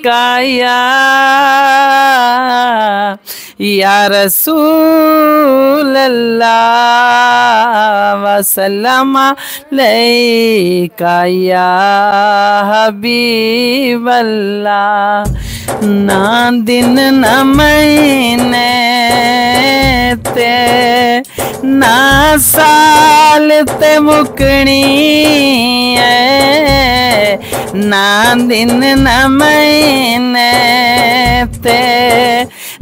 अलैका या रसूल अल्लाह वसल्लम अलैका या हबीब अल्लाह। ना दिन न महीने ते ना साल ते मुकनी है, ना दिन न महीने ते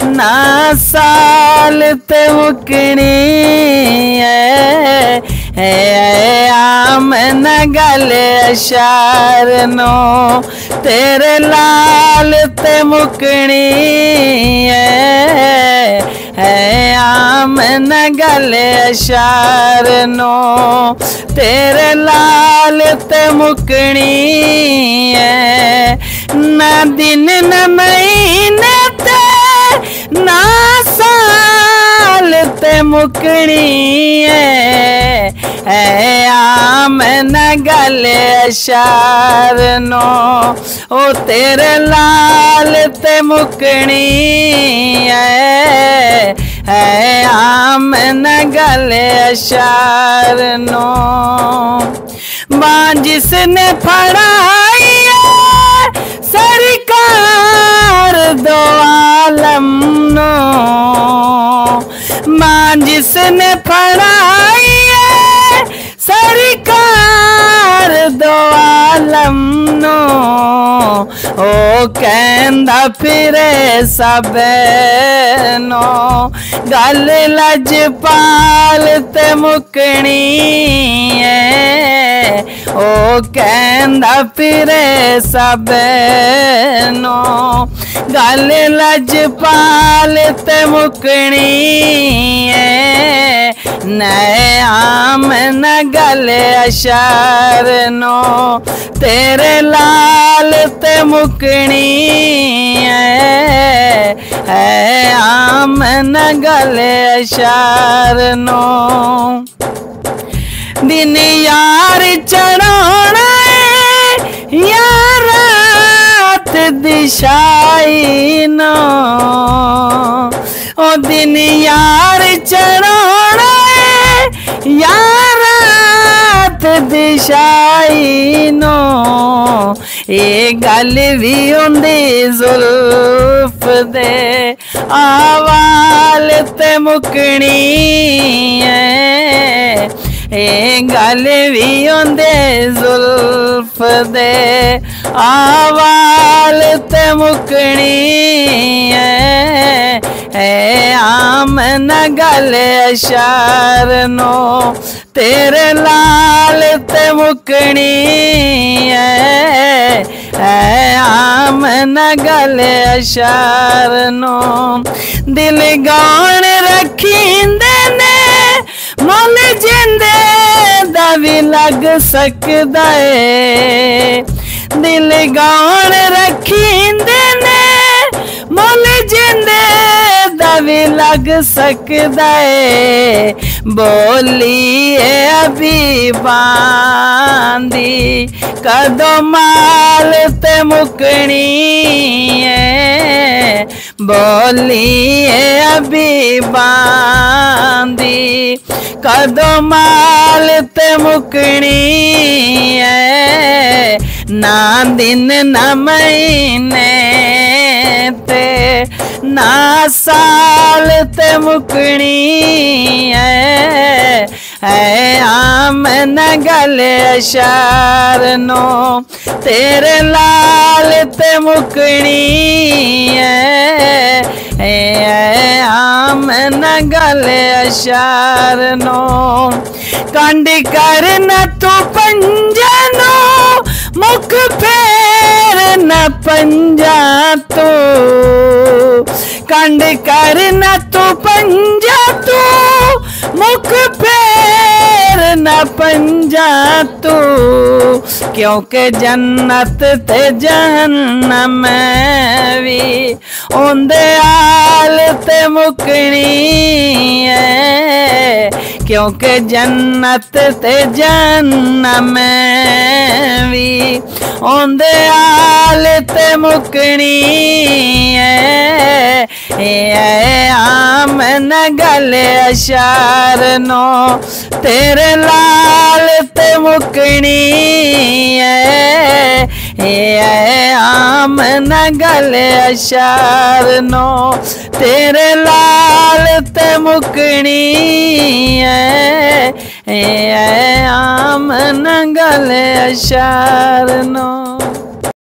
ना साल ते मुकनी है। आम न गले अशार नो तेरे लाल ते मुकनी है। आम न गले अशार नो तेरे लाल ते मुकनी है। ना दिन न महीने ते ना साल ते मुकनी है। आम न गले अशार नो ओ तेरे लाल ते मुकनी है। आम न गले अशार नो मां जिसने फड़ाई सरकार दो आलम नो, मां जिसने फड़ाई सरकार दो आलम नो ओ कहंदा फिरे सब नो गल लजपाल ते मुकनी है। ओ कहंदा फिरे सब नो गल लजपाल ते मुकनी है। नए आम न गले अशार नो तेरे लाल ते मुकनी है। आम न गले अशार नो दिन यार चढ़ाना या रात दिशाई नो ओ दिन यार चढ़ाना या रात दिशाई नो ये गल भी होंदी जुल्फ दे आवाल ते मुकनी है। ये गल भी होंदे जुल्फ दे आवाल ते मुकनी है। आम न गले अशार नो तेरे लाल ते मुकनी है। आम न गले अशार नो दिल गौन रखींदे ने मुल जिंदे दा भी लग सकदा है। दिल गौन रखींदे ने मुल जिंदे दा भी लग सकदा है। बोली अभी बांदी कदो माल ते मुकनी है। बोली अभी बांदी कदो माल ते मुकनी है। ना दिन न महीने ते ना साल ते मुकनी है। आम न गले अशार नो तेरे लाल ते मुकनी है। आम न गले अशार नो कंड कर न तू पंजनो मुख फेर न पंजा तू कंड कर न तू पंजा तू मुख फेर न पंजा तू क्योंकि जन्नत ते जहन्नम भी उंदे आल ते मुकनी है। क्योंकि जन्नत ते जहन्नम भी ओंदे आल ते मुकनी है आम न गले अशार नो तेरे लाल ते मुकनी है आम न गले अशार नो तेरे लाल ते मुकनी है आम न गले अशार नो।